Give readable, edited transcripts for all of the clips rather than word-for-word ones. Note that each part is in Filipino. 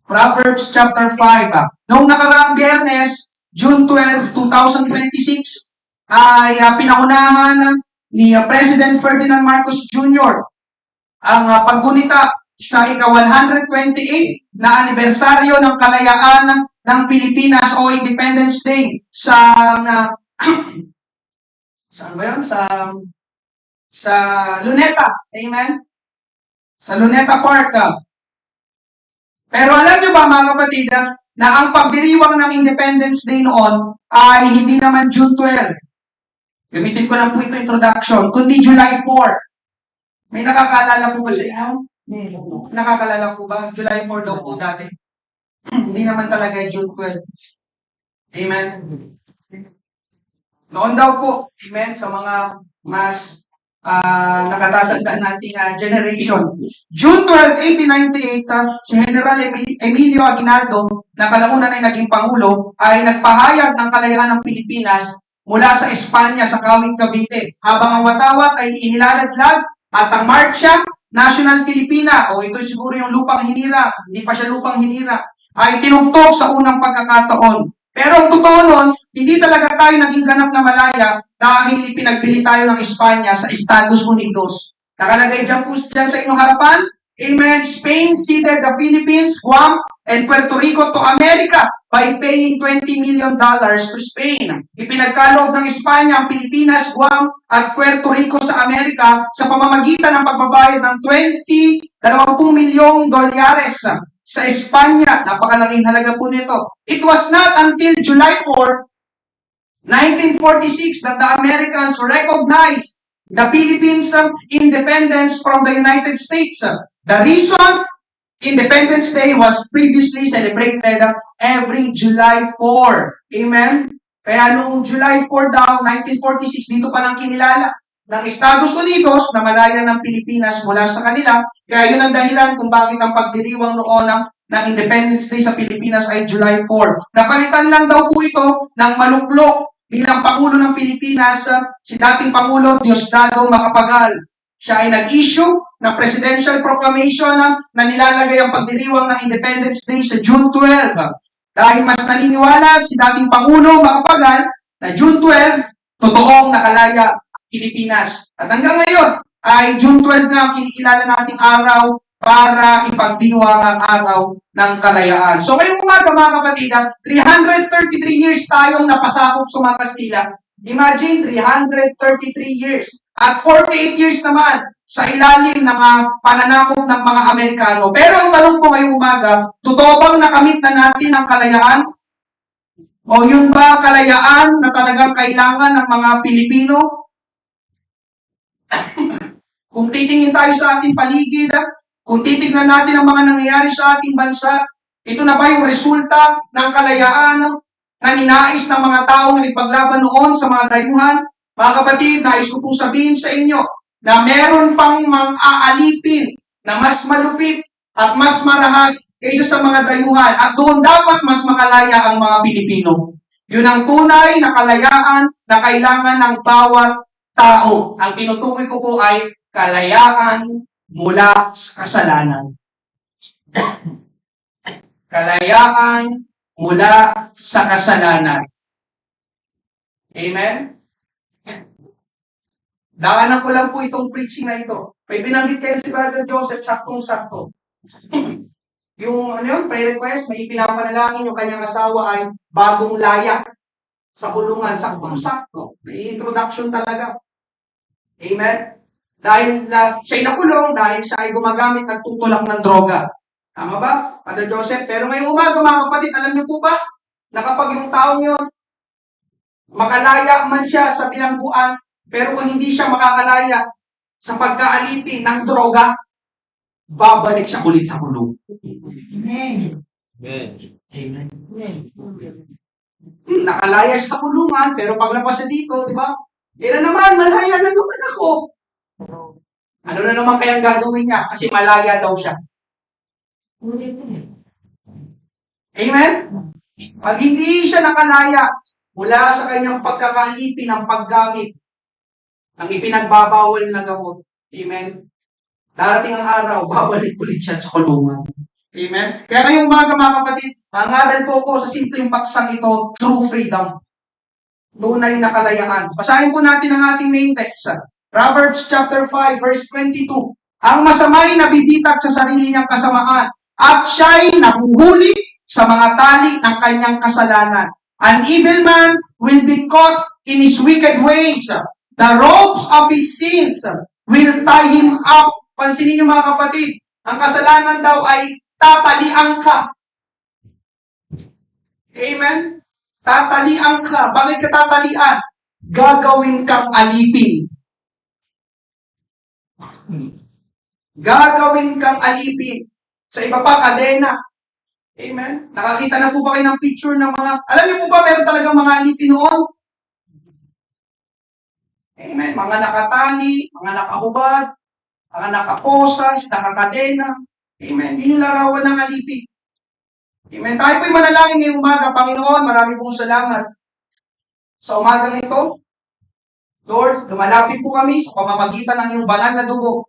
Proverbs chapter 5. Noong nakaraang Biyernes, June 12, 2026, ay pinaunahan ni President Ferdinand Marcos Jr. ang paggunita sa ika-128 na anibersaryo ng kalayaan ng Pilipinas o Independence Day sa saan ba yun? Sa Luneta. Amen? Sa Luneta Park. Pero alam nyo ba mga kapatid na ang pagdiriwang ng Independence Day noon ay hindi naman June 12. Gamitin ko lang po ito introduction, kundi July 4. May nakakaalala po ba sa inyo? Nakakalala po ba? July 4 daw po dati. Hindi naman talaga June 12. Amen? Noon daw po, amen, sa mga mas nakatatandaan nating generation. June 12, 1898, si General Emilio Aguinaldo, na kalaunan ay naging Pangulo, ay nagpahayag ng kalayaan ng Pilipinas mula sa Espanya sa Kawit Cavite. Habang ang watawat ay inilaladlad at ang Marcha National Filipina, o ito siguro yung lupang hinira, hindi pa siya lupang hinira, ay tinugtog sa unang pagkakataon. Pero ang totoo nun, hindi talaga tayo naging ganap na malaya dahil ipinagbili tayo ng Espanya sa Estados Unidos. Nakalagay dyan po dyan sa inyong harapan, amen, Spain ceded the Philippines, Guam, and Puerto Rico to America by paying $20 million to Spain. Ipinagkaloob ng Espanya ang Pilipinas, Guam, at Puerto Rico sa Amerika sa pamamagitan ng pagbabayad ng $20 milyong sa Espanya. Napakalaking halaga po nito. It was not until July 4, 1946 that the Americans recognized the Philippines' independence from the United States. The reason Independence Day was previously celebrated every July 4. Amen? Kaya noong July 4 daw, 1946, dito pa lang kinilala ng Estados Unidos na malaya ng Pilipinas mula sa kanila. Kaya yun ang dahilan kung bakit ang pagdiriwang noon ng Independence Day sa Pilipinas ay July 4. Napalitan lang daw po ito ng maluklok bilang Pangulo ng Pilipinas, si dating Pangulo Diosdado Macapagal. Siya ay nag-issue ng Presidential Proclamation na nilalagay ang pagdiriwang ng Independence Day sa June 12. Dahil mas naniniwala si dating Pangulo Macapagal na June 12, totoong nakalaya Pilipinas. At hanggang ngayon, ay June 12 na ang kinikilala nating araw para ipagdiwang ang araw ng kalayaan. So ngayong umaga mga kapatid, 333 years tayong napasakop sa mga Kastila. Imagine, 333 years. At 48 years naman sa ilalim ng pananakop ng mga Amerikano. Pero ang tanong ko ngayong umaga, totoo bang nakamit na natin ang kalayaan? O yun ba kalayaan na talagang kailangan ng mga Pilipino? Kung titingin tayo sa ating paligid, kung titignan natin ang mga nangyayari sa ating bansa, ito na ba yung resulta ng kalayaan na ninais ng mga tao na ipaglaban noon sa mga dayuhan? Mga kapatid, nais ko pong sabihin sa inyo na meron pang mang-aalipin na mas malupit at mas marahas kaysa sa mga dayuhan. At doon dapat mas makalaya ang mga Pilipino. Yun ang tunay na kalayaan na kailangan ng bawat tao. Ang tinutukoy ko po ay kalayaan mula sa kasalanan. Kalayaan mula sa kasalanan. Amen? Daanan ko lang po itong preaching na ito. May binanggit kayo si Brother Joseph, saktong-sakto. Yung prayer request, may pinapanalangin yung kanyang asawa ay bagong laya sa kulungan, saktong-sakto. May introduction talaga. Amen? Dahil siya'y nakulong, dahil siya ay gumagamit, nagtutulak ng droga. Tama ba, Brother Joseph? Pero ngayong umaga, mga kapatid, alam niyo po ba, na kapag yung taong yun, makalaya man siya sa bilangguan, pero kung hindi siya makakalaya sa pagkaalipin ng droga, babalik siya ulit sa kulong. Amen. Amen. Nakalaya siya sa kulungan, pero paglabas siya dito, di ba? Kaya naman, malaya na naman ako. Ano na naman kayang gagawin niya? Kasi malaya daw siya. Amen? Pag hindi siya nakalaya mula sa kanyang pagkakaalipin ng paggamit ng ipinagbabawal na gamot. Amen? Darating ang araw, babalik ulit siya sa kulungan. Amen? Kaya ngayong umaga mga kapatid, mangaral po ko sa simpleng paksang ito, true freedom. Tunay na kalayaan. Basahin po natin ang ating main text. Proverbs chapter 5, verse 22. Ang masama'y nabibitak sa sarili niyang kasamaan at siya'y nahuhuli sa mga tali ng kanyang kasalanan. An evil man will be caught in his wicked ways. The ropes of his sins will tie him up. Pansinin niyo mga kapatid, ang kasalanan daw ay tatalian ka. Amen? Tatalian ka. Bakit ka tatalian? Gagawin kang alipin. Gagawin kang alipin. Sa iba pa, kadena. Amen? Nakakita na po ba kayo ng picture ng mga... Alam niyo po ba, meron talagang mga alipin noon? Amen? Mga nakatali, mga nakahubad, mga nakaposas, nakakadena. Amen? Inilarawan ng alipin. Amen? Tayo po'y manalangin ngayong umaga. Panginoon, marami pong salamat sa umagang ito. Lord, lumalapit po kami sa pamamagitan ng iyong banal na dugo.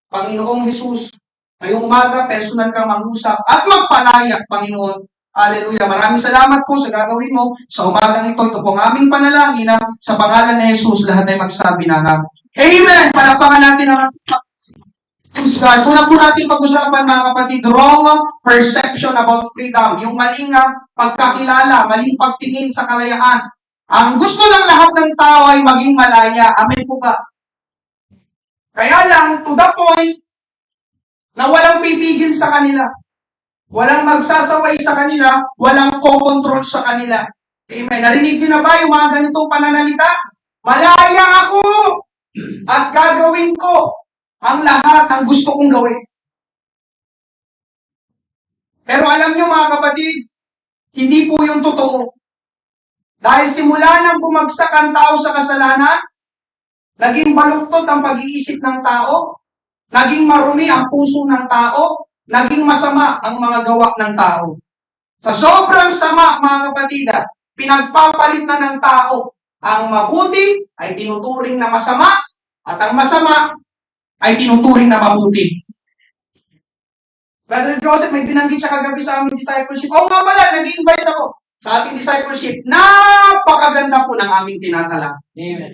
Panginoong Jesus, ngayong umaga, personal kang mangusap at magpalaya, Panginoon. Hallelujah. Maraming salamat po sa gagawin mo sa umagang ito. Ito po ang aming panalangin sa pangalan ni Jesus, lahat ay magsabi na Amen! Palapakan natin ang Praise God. Una po natin pag-usapan mga kapatid, wrong perception about freedom. Yung maling pagkakilala, maling pagtingin sa kalayaan. Ang gusto ng lahat ng tao ay maging malaya. Amen po ba? Kaya lang, to the point, na walang pipigil sa kanila. Walang magsasaway sa kanila, walang kokontrol sa kanila. Amen. Narinig niyo na ba yung mga ganitong pananalita? Malaya ako at gagawin ko ang lahat ng gusto kong gawin. Pero alam niyo mga kapatid, hindi po yung totoo. Dahil simula nang bumagsak ang tao sa kasalanan, naging baluktot ang pag-iisip ng tao, naging marumi ang puso ng tao, naging masama ang mga gawa ng tao. Sa sobrang sama, mga kapatid, pinagpapalit na ng tao. Ang mabuti ay tinuturing na masama, at ang masama ay tinuturing na mabuti. Brother Joseph, may binanggit siya kagabi sa aming discipleship. Oo nga pala, nag-i-invite ako sa ating discipleship. Napakaganda po ng aming tinatala. Amen.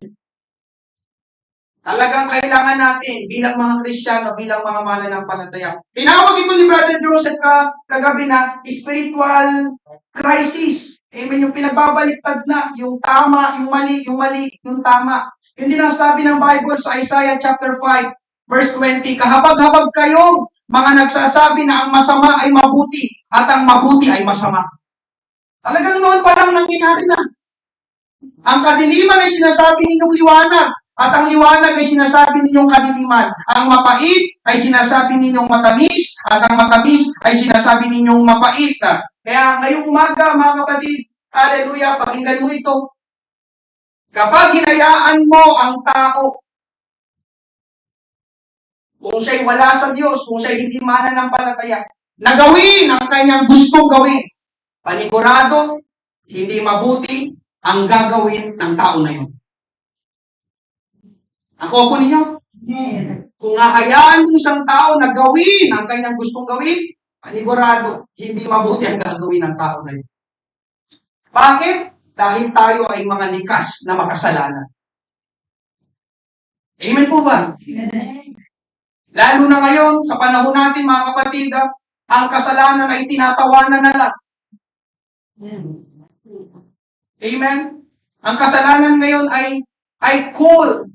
Talagang kailangan natin bilang mga Kristiyano, bilang mga mananampalataya. Tinawag ito ni Brother Joseph kagabi na spiritual crisis. Amen. Yung pinagbabaliktad na, yung tama, yung mali, yung tama. Yung dinasabi ng Bible sa Isaiah chapter 5, verse 20, kahabag-habag kayong mga nagsasabi na ang masama ay mabuti at ang mabuti ay masama. Talagang noon pa lang nangyayari na. Ang kadiliman ay sinasabi ninyong liwanag at ang liwanag ay sinasabi ninyong kadiliman. Ang mapait ay sinasabi ninyong matamis at ang matamis ay sinasabi ninyong mapait. Kaya ngayong umaga, mga kapatid, hallelujah, pakinggan mo ito. Kapag hinayaan mo ang tao, kung siya'y wala sa Diyos, kung siya'y hindi mananampalataya, na gawin ang kanyang gustong gawin, panigurado, hindi mabuti ang gagawin ng tao na yun. Ako po ninyo? Kung hahayaan mo isang tao na gawin ang kanyang gustong gawin, panigurado, hindi mabuti ang gagawin ng tao na yun. Bakit? Dahil tayo ay mga likas na makasalanan. Amen po ba? Lalo na ngayon, sa panahon natin mga kapatid, ang kasalanan ay tinatawanan na lang. Amen? Ang kasalanan ngayon ay cool.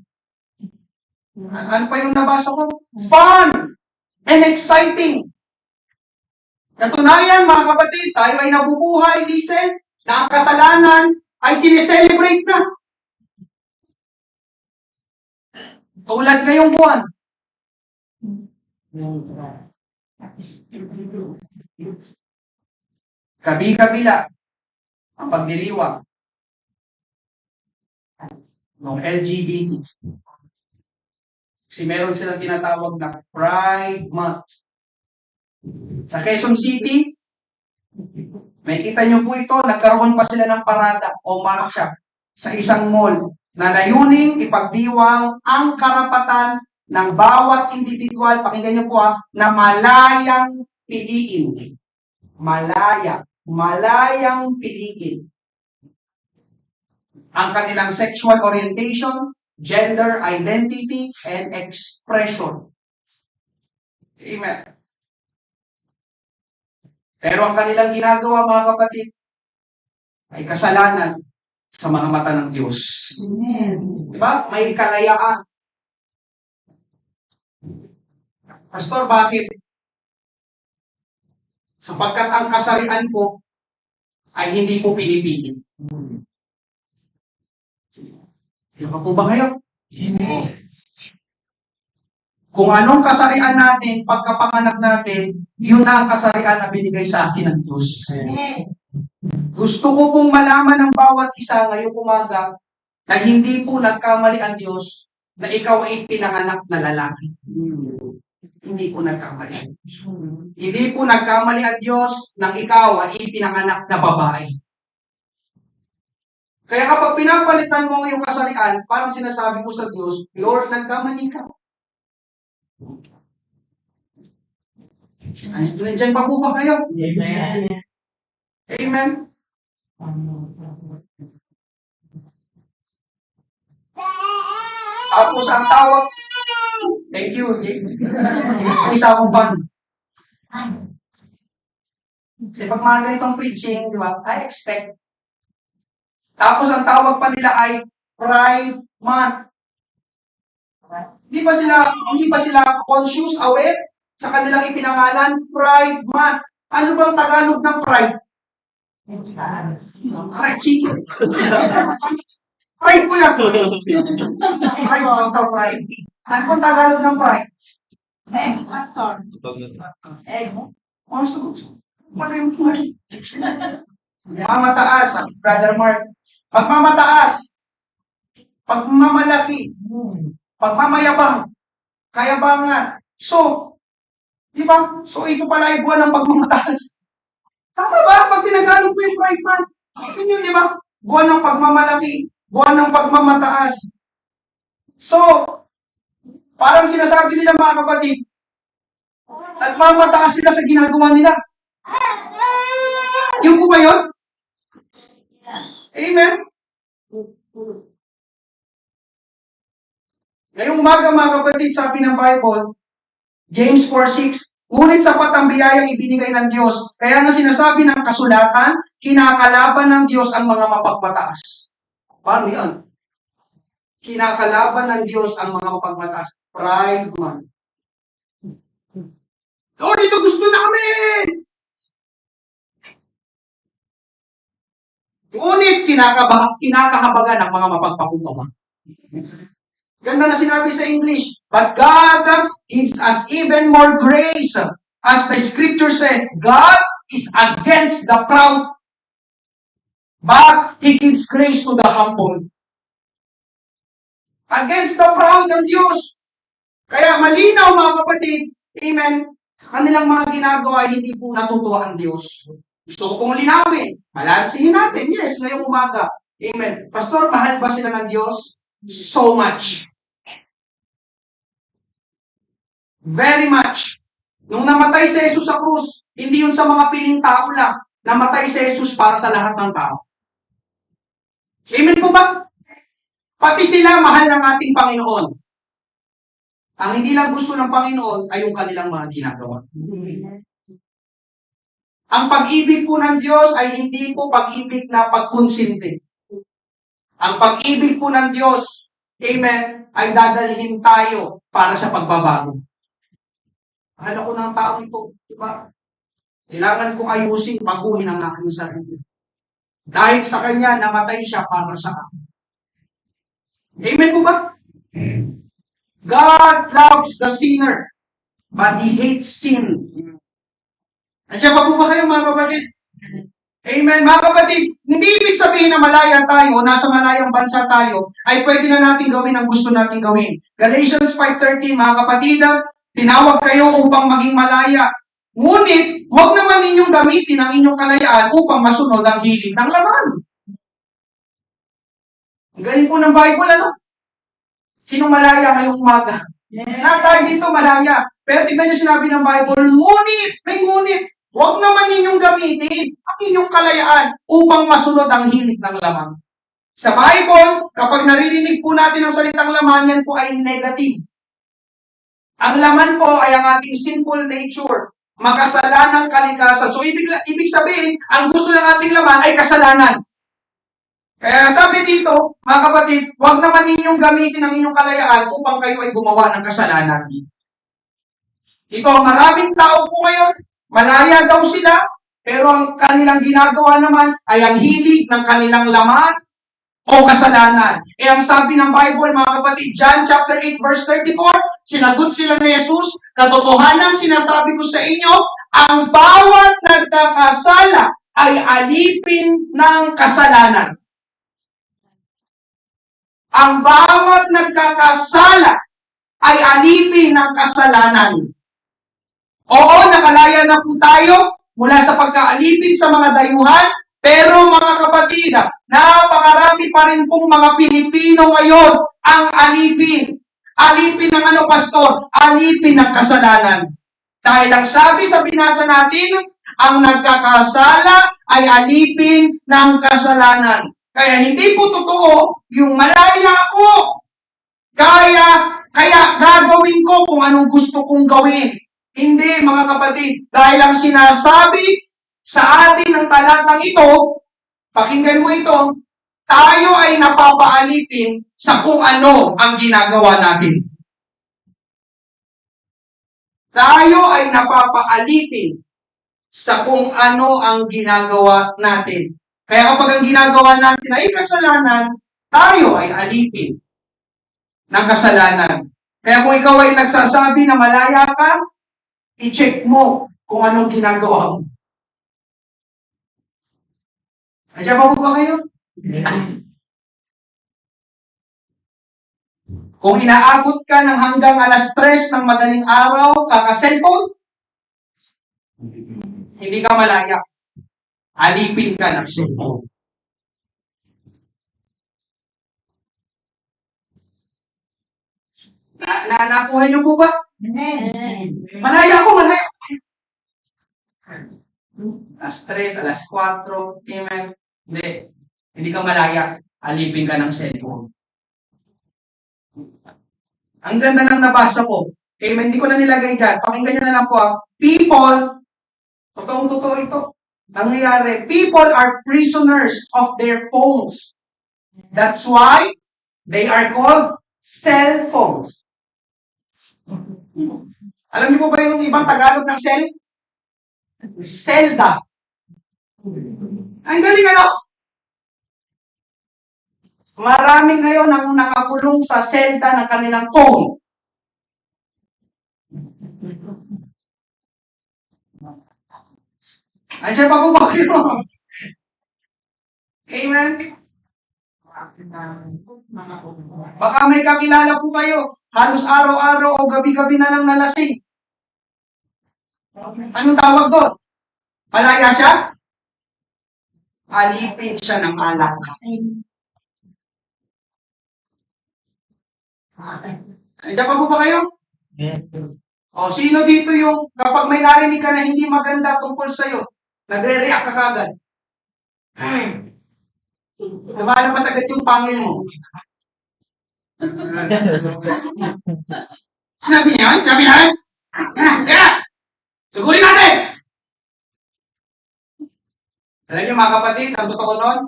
Ano pa yung nabasa ko? Fun and exciting. Katunayan, mga kapatid, tayo ay nabubuhay, listen, na ang kasalanan ay sineselebrate na. Tulad ngayong buwan. Kabi-kabila ang pagdiriwang ng LGBT. Kasi meron silang tinatawag na Pride Month. Sa Quezon City, may kita nyo po ito, nagkaroon pa sila ng parada o marcha sa isang mall na layuning ipagdiwang ang karapatan ng bawat individual, pakinggan nyo po na malayang piliin. Malaya. Malayang piliin. Ang kanilang sexual orientation, gender identity, and expression. Amen. Pero ang kanilang ginagawa, mga kapatid, ay kasalanan sa mga mata ng Diyos. Diba? May kalayaan. Pastor, bakit? Sapagkat ang kasarian ko ay hindi po pinipili. Diba po ba kayo? Kung anong kasarian natin, pagkapanganak natin, yun ang kasarian na binigay sa atin ng Diyos. Gusto ko pong malaman ng bawat isa ngayong umaga na hindi po nagkamali ang Diyos na ikaw ay pinanganak na lalaki. Hindi po nagkamali. Hindi po nagkamali ang Diyos nang ikaw ay ipinanganak na babae. Kaya kapag pinapalitan mo yung kasarian, parang sinasabi mo sa Diyos, Lord, nagkamali ka. Ay, nandiyan pa po ba kayo? Amen. Amen. Tapos ang tawag, thank you, James. Isa akong fan. Kasi pag mga ganitong preaching, di ba, I expect. Tapos ang tawag pa nila ay Pride Month. Hindi ba sila conscious, aware sa kanilang ipinangalan? Pride Month. Ano bang Tagalog ng pride? Pride chicken. Pride po yan. Pride po, pride. Ano bang Tagalog ng pride? Wala yung pride. Pagmamataas, Brother Mark. Pagmamataas. Pagmamalaki. Pagmamayabang. Kayabangan. So, di ba? So, ito pala ay buwan ng pagmamataas. Tama ba? Pag tinagalog mo yung pride month, yun, di ba? Buwan ng pagmamalaki. Buwan ng pagmamataas. So, parang sinasabi nila mga kapatid, nagmamataas sila sa ginagawa nila. Yung po ba yun? Amen? Ngayong umaga mga kapatid, sabi ng Bible, James 4:6, ngunit sapat ang biyayang ibinigay ng Diyos. Kaya nga sinasabi ng kasulatan, kinakalaban ng Diyos ang mga mapagmataas. Paano yan? Kinakalaban ng Diyos ang mga mapagmataas. Pride man. Lord, ito gusto namin! Ngunit kinakahabagan ng mga mapagpakumbaba. Ganda na sinabi sa English. But God gives us even more grace. As the scripture says, God is against the proud, but He gives grace to the humble. Against the proud ng Diyos. Kaya malinaw mga kapatid, amen, sa kanilang mga ginagawa, hindi po natutuwa ang Diyos. Gusto ko pong linawin. Balansihin natin. Yes, ngayong umaga. Amen. Pastor, mahal ba sila ng Diyos? So much. Very much. Nung namatay si Jesus sa krus, hindi yun sa mga piling tao lang. Namatay si Jesus para sa lahat ng tao. Amen po ba? Pati sila mahal ng ating Panginoon. Ang hindi lang gusto ng Panginoon ay yung kanilang mga ginagawa. Ang pag-ibig po ng Diyos ay hindi po pag-ibig na pagkonsinte. Ang pag-ibig po ng Diyos, amen, ay dadalhin tayo para sa pagbabago. Mahal ako ng tao ito, di ba? Kailangan kong ayusin, baguhin ang aking sarili. Dahil sa Kanya, namatay siya para sa akin. Amen po ba? God loves the sinner, but He hates sin. Nandiyan pa po ba kayo mga kapatid? Amen. Mga kapatid, hindi ibig sabihin na malaya tayo, nasa malayang bansa tayo, ay pwede na natin gawin ang gusto natin gawin. Galatians 5:13, mga kapatid, tinawag kayo upang maging malaya. Ngunit, huwag naman ninyong gamitin ang inyong kalayaan upang masunod ang hilig ng laman. Ang galing po ng Bible, ano? Sino malaya ngayong umaga? Lahat tayo dito malaya. Pero tignan niyo sinabi ng Bible, ngunit, may ngunit, huwag naman ninyong gamitin ang inyong kalayaan upang masunod ang hilig ng laman. Sa Bible, kapag naririnig po natin ang salitang laman, yan po ay negative. Ang laman po ay ang ating sinful nature, makasalanang kalikasan. So, ibig sabihin, ang gusto ng ating laman ay kasalanan. Kaya sabi dito, mga kapatid, huwag naman ninyong gamitin ang inyong kalayaan upang kayo ay gumawa ng kasalanan. Ito, maraming tao po ngayon, malaya daw sila, pero ang kanilang ginagawa naman ay ang hilig ng kanilang laman o kasalanan. Eh ang sabi ng Bible, mga kapatid, John chapter 8 verse 34, sinagot sila ni Jesus, katotohanan sinasabi ko sa inyo, ang bawat nagkakasala ay alipin ng kasalanan. Ang bawat nagkakasala ay alipin ng kasalanan. Oo, nakalaya na po tayo mula sa pagkaalipin sa mga dayuhan, pero mga kapatid, napakarami pa rin pong mga Pilipino ngayon ang alipin. Alipin ng ano, pastor? Alipin ng kasalanan. Dahil ang sabi sa binasa natin, ang nagkakasala ay alipin ng kasalanan. Kaya hindi po totoo yung malaya ako. Kaya gagawin ko kung anong gusto kong gawin. Hindi, mga kapatid. Dahil ang sinasabi sa atin ng talatang ito, pakinggan mo ito, tayo ay napapaalipin sa kung ano ang ginagawa natin. Tayo ay napapaalipin sa kung ano ang ginagawa natin. Kaya kapag ang ginagawa natin ay kasalanan, tayo ay alipin ng kasalanan. Kaya kung ikaw ay nagsasabi na malaya ka, i-check mo kung anong ginagawa mo. Nandiyan pa po ba kayo? Kung inaabot ka ng hanggang alas 3 ng madaling araw, kaka-cellphone, hindi ka malaya. Alipin ka ng cellphone. Nakuha niyo po ba? Malaya ako, malaya. Alas 3, alas 4, amen. Hindi ka malaya. Alipin ka ng cellphone. Ang ganda ng nabasa ko. Amen. Hindi ko na nilagay dyan. Pakinggan nyo na lang po. People, totoong-totoo ito. Nangyayari, people are prisoners of their phones. That's why they are called cell phones. Alam niyo po ba yung ibang Tagalog ng cell? Zelda. Ang galing ano? Maraming ngayon ang nakakulong sa selda ng kanilang phone. Andiyan pa po ba kayo? Amen? Baka may kakilala po kayo. Halos araw-araw o gabi-gabi na lang nalasing. Anong tawag doon? Malaya siya? Alipin siya ng alak. Andiyan pa po ba kayo? O, sino dito yung kapag may narinig ka na hindi maganda tungkol sa'yo, nagre-react ka kagad? Lumalabas agad yung pangil mo. Sinabi niya yan? Sinabi niya yan? Teka! Sugurin natin! Alam niyo mga kapatid, ang totoo nun,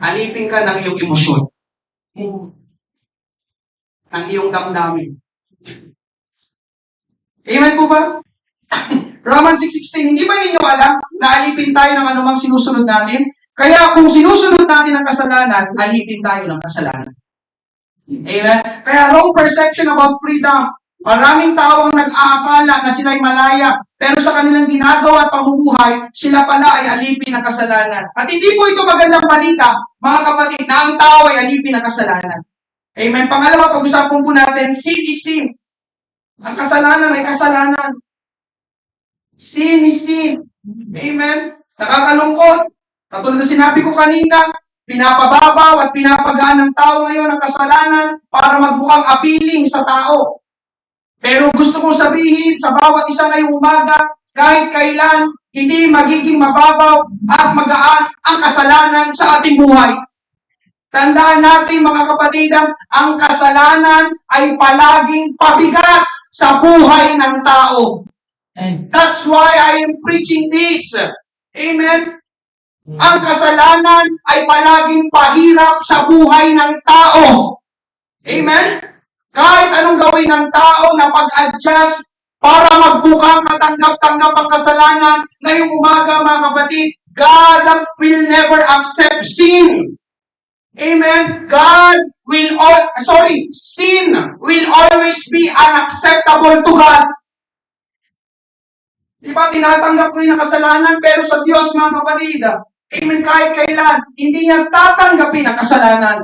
alipin ka ng iyong emosyon. Ng iyong damdamin. Amen po ba? Romans 6:16, hindi ba ninyo alam na alipin tayo ng anumang sinusunod natin? Kaya kung sinusunod natin ang kasalanan, alipin tayo ng kasalanan. Amen? Kaya wrong perception about freedom. Maraming tao ang nag-aakala na sila'y malaya, pero sa kanilang ginagawa at pamumuhay, sila pala ay alipin ng kasalanan. At hindi po ito magandang balita, mga kapatid, na ang tao ay alipin ng kasalanan. Amen? Pangalawa, pag-usapan po natin, sin is sin. Ang kasalanan ay kasalanan. Sin is sin. Amen? Nakakalungkot. Katulad na sinabi ko kanina, pinapababaw at pinapagaan ng tao ngayon ang kasalanan para magmukhang appealing sa tao. Pero gusto kong sabihin sa bawat isa ngayong umaga, kahit kailan, hindi magiging mababaw at magaan ang kasalanan sa ating buhay. Tandaan natin mga kapatid, ang kasalanan ay palaging pabigat sa buhay ng tao. That's why I am preaching this. Amen? Ang kasalanan ay palaging pahirap sa buhay ng tao. Amen? Kahit anong gawin ng tao na pag-adjust para magbukang katanggap-tanggap ang kasalanan, ngayong umaga mga kapatid, God will never accept sin. Amen? Sin will always be unacceptable to God. Diba, tinatanggap ko yung kasalanan, pero sa Diyos, mga kapatid, amen, kahit kailan, hindi niya tatanggapin ang kasalanan.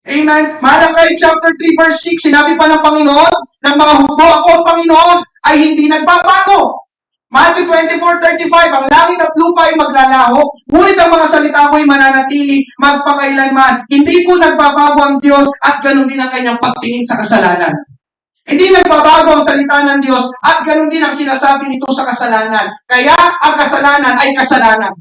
Amen? Malakay chapter 3 verse 6, sinabi pa ng Panginoon, ng mga hukbo, ako ang Panginoon, ay hindi nagbabago. Matthew 24:35, ang langit at lupa ay maglalaho, ngunit ang mga salita ko ay mananatili magpakailanman. Hindi po nagbabago ang Diyos at ganun din ang kanyang pagtingin sa kasalanan. Hindi nagbabago ang salita ng Diyos at ganun din ang sinasabi nito sa kasalanan. Kaya ang kasalanan ay kasalanan.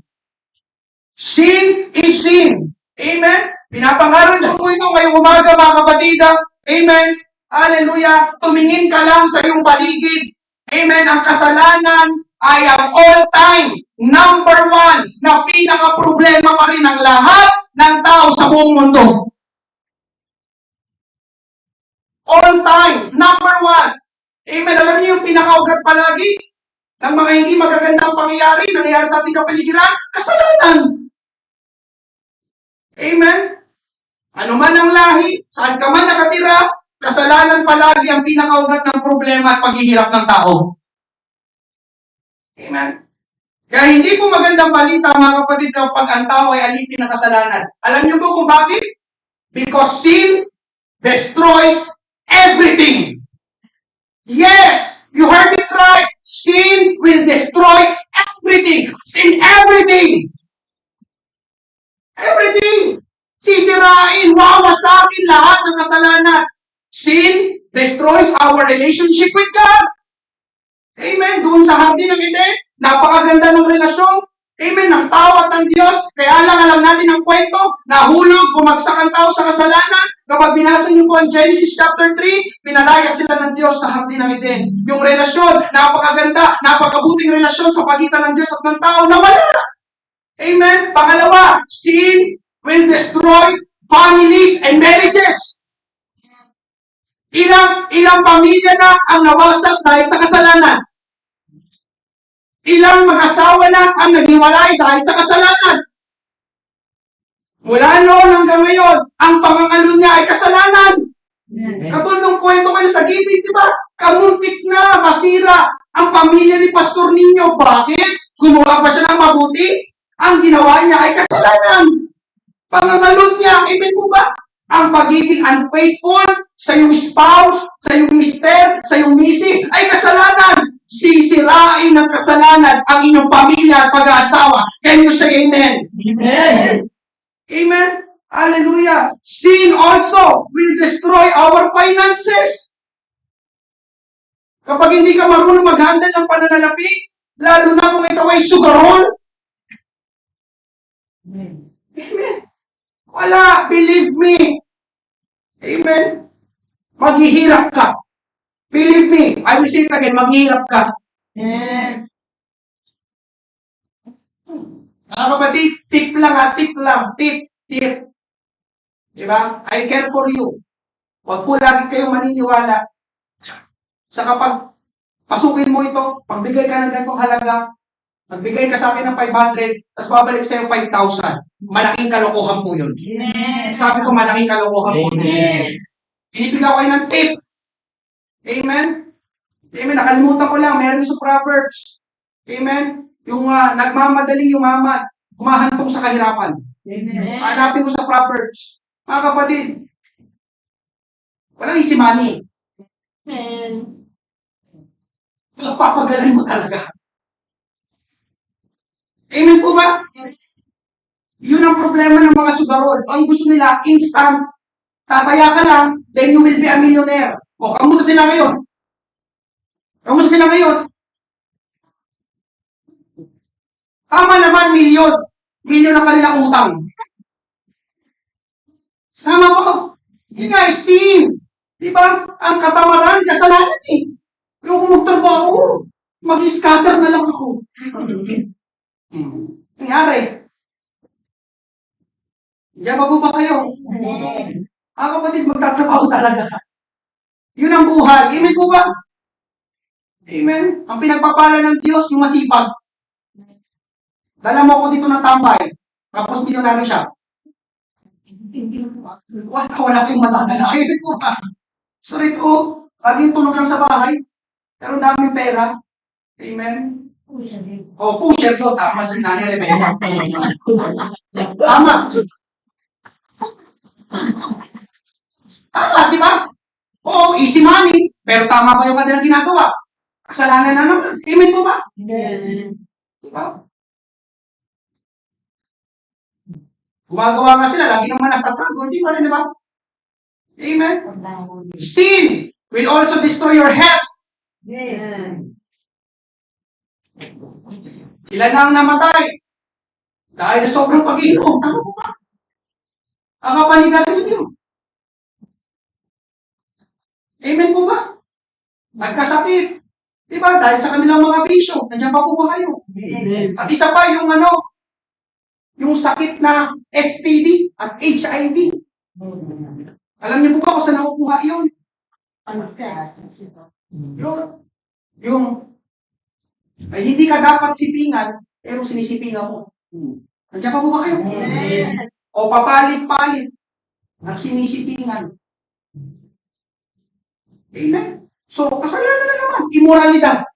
Sin is sin. Amen? Pinapangaral ko po ito ngayong umaga mga kapatid. Amen? Hallelujah. Tumingin ka lang sa iyong paligid. Amen? Ang kasalanan ay ang all-time number one na pinaka-problema pa rin ng lahat ng tao sa buong mundo. All-time number one. Amen? Alam niyo yung pinaka-ugat palagi ng mga hindi magagandang pangyayari nangyayari sa ating kapaligiran? Kasalanan. Amen? Ano man ang lahi, saan ka man nakatira, kasalanan palagi ang pinakaugat ng problema at paghihirap ng tao. Amen? Kaya hindi po magandang balita mga kapatid kapag ang tao ay alipin ng kasalanan. Alam niyo po kung bakit? Because sin destroys everything. Yes, you heard it right. Sin will destroy everything. Sin everything. Everything. Sisirain, wawasakin lahat ng kasalanan. Sin destroys our relationship with God. Amen. Doon sa hardin ng Eden, napakaganda ng relasyon. Amen. Ng tao at ng Diyos. Kaya lang alam natin ang kwento, nahulog, bumagsak ang tao sa kasalanan. Kapag binasa niyo po ang Genesis chapter 3, pinalaya sila ng Diyos sa hardin ng Eden. Yung relasyon, napakaganda, napakabuting relasyon sa pagitan ng Diyos at ng tao, nawala. Amen. Pangalawa, sin will destroy families and marriages. Ilang pamilya na ang nawasak dahil sa kasalanan. Ilang mag-asawa na ang naghiwalay dahil sa kasalanan. Mula noon hanggang ngayon, ang pangangalo niya ay kasalanan. Katulad ng kwento kayo sa gibig, di ba? Kamuntik na, masira ang pamilya ni Pastor Ninyo. Bakit? Gumawa pa siya ng mabuti? Ang ginawa niya ay kasalanan. Pangangalo niya, amen po ba? Ang pagiging unfaithful sa iyong spouse, sa iyong mister, sa iyong misis, ay kasalanan. Sisirain ng kasalanan ang inyong pamilya at pag-aasawa. Can you say amen? Amen. Amen. Hallelujah. Sin also will destroy our finances. Kapag hindi ka marunong mag-handle ng pananalapi, lalo na kung ito ay sugarol. Amen. Wala, believe me. Amen. Maghihirap ka. Believe me. I will say it again, maghihirap ka. Amen. Mga kapatid, tip lang. Diba? I care for you. Huwag po lagi kayong maniniwala. Sa kapag pasukin mo ito, pagbigay ka ng ganitong halaga, magbigay ka sa akin ng 500, tapos babalik sa'yo 5,000. Malaking kalokohan po yun. Amen. Sabi ko, malaking kalokohan po yun. Inibigay ko kayo ng tip. Amen? Amen. Nakalimutan ko lang, meron sa Proverbs. Amen? Yung nagmamadaling yumaman, humahantong sa kahirapan. Amen. Hanapin ko sa Proverbs. Mga kapatid, walang easy money. Amen. Papagalan mo talaga. Amen po ba? Yun ang problema ng mga sugarol. Ang gusto nila, instant. Tataya ka lang, then you will be a millionaire. O, kamusta sila ngayon? Kamusta sila ngayon? Tama naman, milyon. Milyon ang kanilang utang. Tama po. You guys, sin. Diba? Ang katamaran, kasalanan eh. Ayoko magtrabaho. Mag-scatter na lang ako. Nangyari. Diyan pa po ba kayo? Ang kapatid, magtatrabaho talaga. Yun ang buhay. Amen po ba? Amen. Ang pinagpapala ng Diyos, yung masipag. Dala mo ako dito ng tambay. Tapos milyonaryo siya. Wala kayong madadala. Amen po ba? Sorry po. Laging tulog lang sa bahay. Pero daming pera. Amen. Pusher ko. Tama si Nanay Rebecca. Tama. Tama, di ba? Oo, easy money. Pero tama pa yung kanilang ginagawa. Kasalanan na naman. Amen po ba? Di ba? Gumagawa nga sila. Lagi naman nagtatago. Di ba rin, di ba? Amen. Sin will also destroy your health. Ilan na ang namatay? Dahil sa sobrang pag-inom. Tama po ba? Ang kapanigarilyo. Amen po ba? Nagkasakit. Diba? Dahil sa kanilang mga bisyo. Nandiyan pa po ba kayo? At isa pa yung yung sakit na STD at HIV. Alam niyo po ba kung saan nakukuha yun? Ay, hindi ka dapat sipingan, pero sinisipingan mo. Nandiyan pa po ba kayo? O papalit-palit ng sinisipingan. Amen? So, kasalanan na naman. Immoralidad.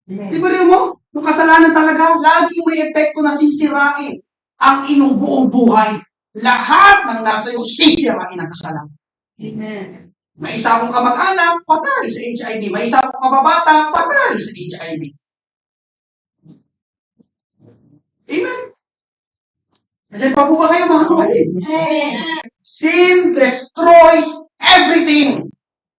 Di ba rin mo? Yung kasalanan talaga, lagi may epekto na sisirain ang iyong buong buhay. Lahat ng nasa iyo, sisirain ang kasalanan. Amen. May isa akong kamag-anak, patay sa HIV. May isa akong kababata, patay sa HIV. Amen? Nandiyan pa po ba kayo mga kapatid? Sin destroys everything.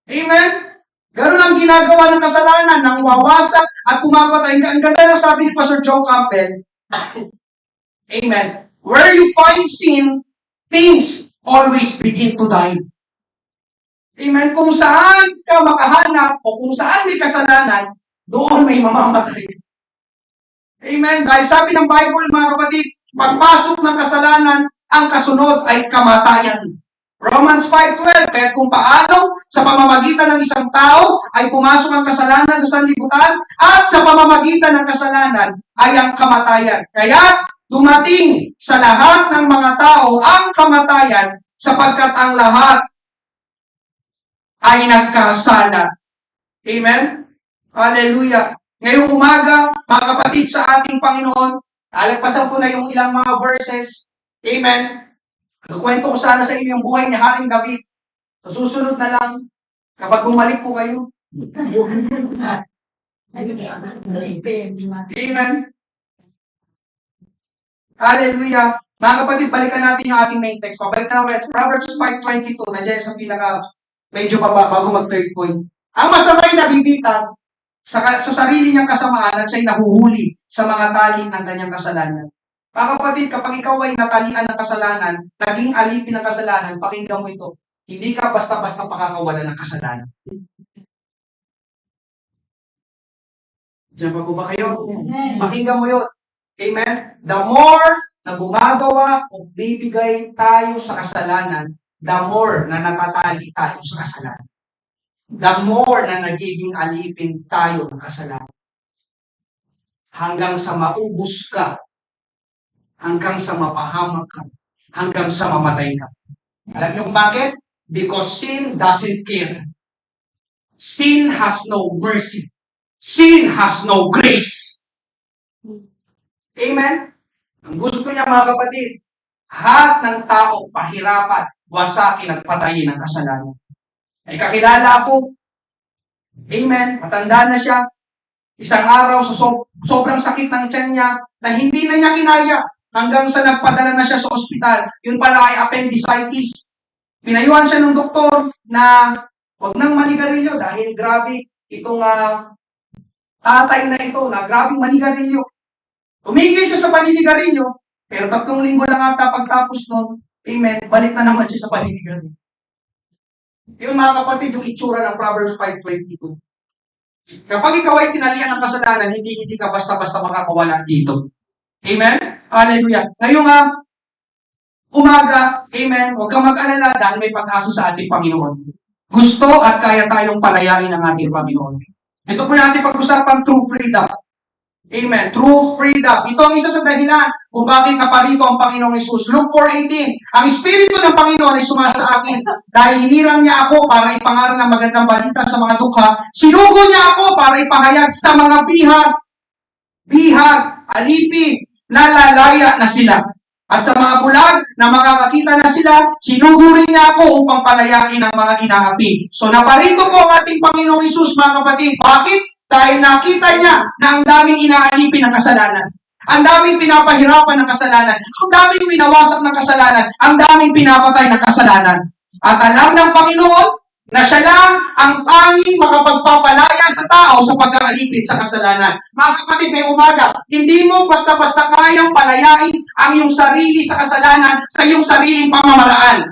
Amen? Ganun ang ginagawa ng kasalanan, nang wawasak at pumapatay. Ang ganda ng sabi ni Pastor Joe Campbell. Amen. Where you find sin, things always begin to die. Amen. Kung saan ka makahanap o kung saan may kasalanan, doon may mamamatay. Amen. Dahil sabi ng Bible, mga kapatid, pagpasok ng kasalanan, ang kasunod ay kamatayan. Romans 5:12, kaya kung paano sa pamamagitan ng isang tao ay pumasok ang kasalanan sa sanlibutan at sa pamamagitan ng kasalanan ay ang kamatayan. Kaya dumating sa lahat ng mga tao ang kamatayan sapagkat ang lahat ay nagkasala. Amen? Hallelujah. Ngayong umaga, mga kapatid sa ating Panginoon, alagpasan ko na yung ilang mga verses. Amen? Kwento ko sana sa inyo yung buhay ni Haring David. Sa susunod na lang, kapag bumalik po kayo. Amen. Hallelujah. Mga kapatid, balikan natin yung ating main text. Pabalikan natin. Proverbs 5:22. Nandiyan sa pinaka, medyo baba, bago mag-third point. Ang masamay na bibitan sa sarili niyang kasamaan at siya'y nahuhuli sa mga tali ng kanyang kasalanan. Mga kapatid, kapag ikaw ay natalian ng kasalanan, naging alipin ng kasalanan, pakinggan mo ito. Hindi ka basta-basta pakakawalan ng kasalanan. Diyan pa po ba kayo? Pakinggan mo yun. Amen? The more na gumagawa o bibigay tayo sa kasalanan, the more na natatali tayo sa kasalanan. The more na nagiging alipin tayo ng kasalanan. Hanggang sa maubos ka, hanggang sa mapahamak ka, hanggang sa mamatay ka. Alam niyo kung bakit? Because sin doesn't care. Sin has no mercy. Sin has no grace. Amen? Ang gusto niya mga kapatid, lahat ng tao pahirapan, wasakin at patayin ang kasalanan. Ay kakilala ako, amen, matanda na siya, isang araw sa sobrang sakit ng tiyan niya na hindi na niya kinaya hanggang sa nagpadala na siya sa ospital. Yun pala ay appendicitis. Pinayuhan siya ng doktor na huwag nang manigarilyo dahil grabe itong tatay na ito na grabing manigarilyo. Tumigil siya sa paninigarilyo, pero 3 linggo lang ata pagtapos nun, amen, balik na naman siya sa paninigarilyo. Yun mga kapatid, yung itsura ng Proverbs 5:22. Kapag ikaw ay tinalian ng kasalanan, hindi ka basta-basta makakawala dito. Amen? Hallelujah. Ngayong umaga, amen, huwag kang mag-alala dahil may pag-asa sa ating Panginoon. Gusto at kaya tayong palayain ng ating Panginoon. Ito po yung ating pag-usapan, true freedom. Amen. True freedom. Ito ang isa sa dahilan kung bakit naparito ang Panginoong Hesus. Luke 4:18. Ang Espiritu ng Panginoon ay sumasa akin dahil hinirang niya ako para ipangaral ng magandang balita sa mga dukha. Sinugo niya ako para ipahayag sa mga bihag, alipin, nalalaya na sila. At sa mga bulag na makakakita na sila, sinugo rin niya ako upang palayain ang mga inaapi. So naparito po ang ating Panginoong Hesus, mga kapatid. Bakit? Dahil nakita niya na ang daming inaalipin ng kasalanan. Ang daming pinapahirapan ng kasalanan. Ang daming winawasak ng kasalanan. Ang daming pinapatay ng kasalanan. At alam ng Panginoon na siya lang ang tanging makapagpapalaya sa tao sa pagkaalipin sa kasalanan. Mga kapatid, may umaga, hindi mo basta-basta kayang palayain ang iyong sarili sa kasalanan sa iyong sariling pamamaraan.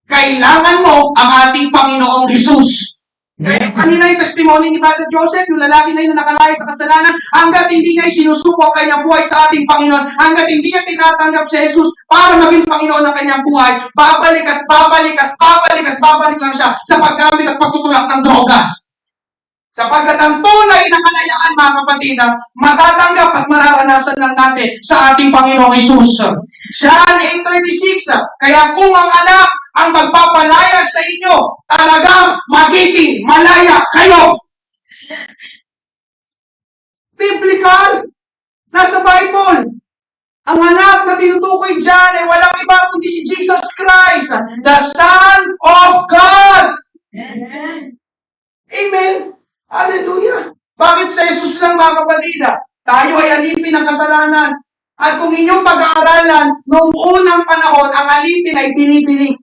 Kailangan mo ang ating Panginoong Hesus. Kaya kanina yung testimony ni Brother Joseph, yung lalaki na yun na nakalaya sa kasalanan, hanggat hindi niya isinusuko ang kanyang buhay sa ating Panginoon, hanggat hindi niya tinatanggap si Jesus para maging Panginoon ng kanyang buhay, babalik lang siya sa paggamit at pagtutulak ng droga. Sapagkat ang tunay na kalayaan, mga kapatid, matatanggap at mararanasan lang natin sa ating Panginoong Hesus. John 8:36, kaya kung ang anak ang magpapalaya sa inyo, talagang magiging malaya kayo. Biblical. Nasa Bible. Ang anak na tinutukoy dyan ay walang iba kundi si Jesus Christ, the Son of God. Amen. Hallelujah. Bakit sa Jesus lang, mga kapatid? Tayo ay alipin ng kasalanan. At kung inyong pag-aaralan, noong unang panahon, ang alipin ay binibili.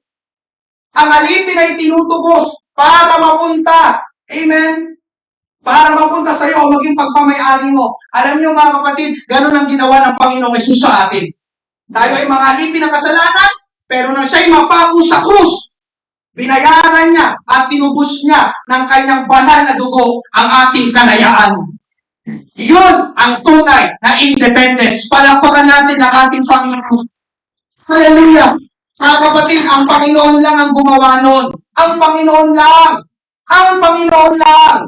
Ang alipin ay tinutubos para mapunta. Amen? Para mapunta sa iyo o maging pagmamayari mo. Alam niyo, mga kapatid, ganun ang ginawa ng Panginoong Hesus sa atin. Tayo ay mga alipin ng kasalanan, pero nang siya'y mapako sa krus, binayaran niya at tinubos niya ng kanyang banal na dugo ang ating kalayaan. Yun ang tunay na independence. Palakpakan natin ang ating Panginoon. Hallelujah! Mga kapatid, ang Panginoon lang ang gumawa nun. Ang Panginoon lang. Ang Panginoon lang.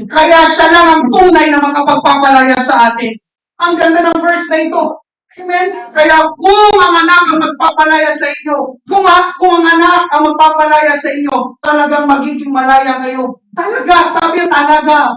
Kaya siya lang ang tunay na makapagpapalaya sa atin. Ang ganda ng verse na ito. Amen? Kaya kung ang anak ang magpapalaya sa inyo, kung ang anak ang magpapalaya sa inyo, talagang magiging malaya kayo. Talaga, sabi yung talaga.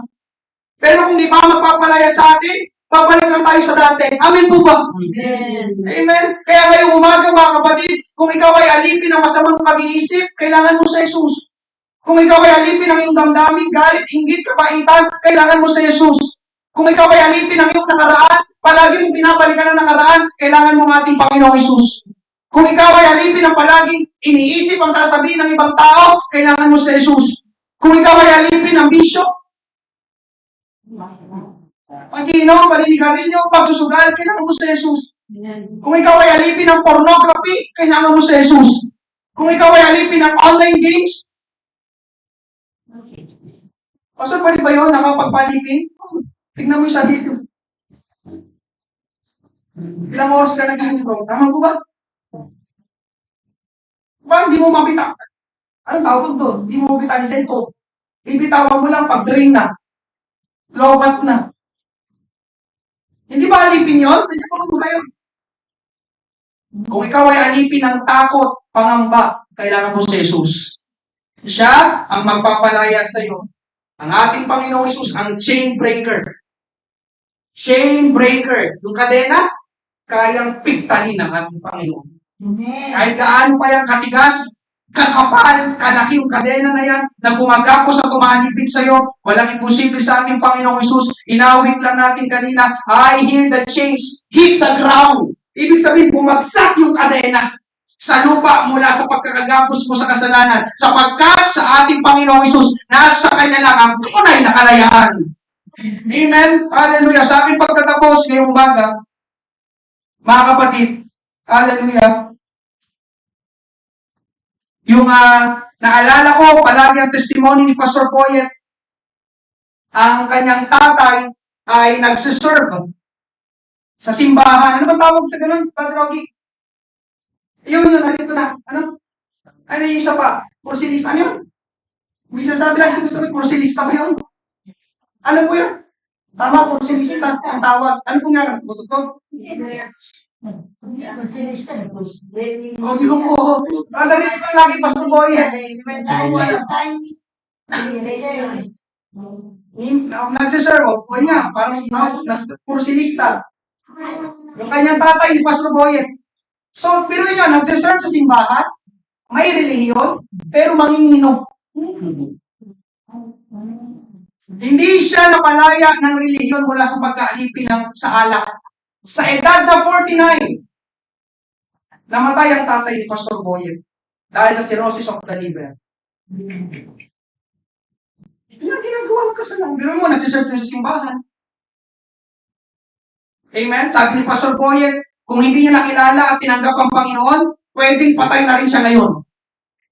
Pero kung di pa magpapalaya sa atin, babalik lang tayo sa dati. Amen po ba? Amen. Amen. Kaya ngayong umaga, mga kapatid, kung ikaw ay alipin ng masamang pag-iisip, kailangan mo sa Jesus. Kung ikaw ay alipin ng iyong damdamin, galit, inggit, kabaitan, kailangan mo sa Jesus. Kung ikaw ay alipin ng iyong nakaraan, palagi mong pinabalikan ang nakaraan, kailangan mo ng ating Panginoong Hesus. Kung ikaw ay alipin ng palaging iniisip ang sasabihin ng ibang tao, kailangan mo sa Jesus. Kung ikaw ay alipin ng bisyo, pag-iinom, paninigarilyo, pagsusugal, kailangan mo sa Jesus. Kung ikaw ay alipin ng pornography, kailangan mo sa Jesus. Kung ikaw ay alipin ng online games, Pastor, pwede ba yun? Nakapagpalipin? Tignan mo yung sarili mo. Ilang oras ka nag-inom, bro? Tama po ba? Ba, hindi mo mabita. Anong tawag doon? Hindi mo mabita yung cellphone. Ibitawan mo lang pag-drain na. Lobat na. Hindi ba alipin yun? Pwede po ba yun? Kung ikaw ay alipin ng takot, pangamba, kailangan mo si Jesus. Siya ang magpapalaya sa iyo. Ang ating Panginoong Hesus, ang chain breaker. Chain breaker. Yung kadena, kayang pigtalin ng ating Panginoon. Amen. Kahit gaano pa yan katigas, kakapal, kalaki yung kadena na yan, na gumagapos at tumanipid sa iyo, walang imposible sa ating Panginoong Hesus. Inawit lang natin kanina, I hear the chains hit the ground. Ibig sabihin, bumagsak yung kadena. sa lupa mula sa pagkakagapos mo sa kasalanan, sapagkat sa ating Panginoong Isus, nasa Kanya lang ang tunay na kalayaan. Amen? Hallelujah. Sa aking pagtatapos ngayong umaga, mga kapatid, hallelujah, yung naalala ko palagi ang testimony ni Pastor Poyet, ang kanyang tatay ay nagsiserve sa simbahan. Ano ba tawag sa ganun, Padre Rocky? Yun, nandito na. Ano? Ano yung isa pa? Porsilista. Ano yun? May sasabi lang, gusto mo, porsilista ba yun? Ano po yun? Tama, porsilista ang tawag. Ano po nga? Butot ko? O, di ko po. Narinig ko lagi, Pastor Poyet. Medyo ko wala. Nagsiserve, o nga, parang porsilista. Yung kanyang tatay ni Pastor Boyet. So, pero yun, nagsiserve sa simbahan, may relihiyon, pero manginginom. Hindi siya napalaya ng relihiyon mula sa pagkaalipin sa alak. Sa edad na 49, namatay ang tatay ni Pastor Boyet dahil sa cirrhosis of the liver. Ginagawa mo kasalanan. Pero mo, nagsiserve sa simbahan. Amen? Sabi ni Pastor Boyet, kung hindi niya nakilala at tinanggap ang Panginoon, pwedeng patay na rin siya ngayon.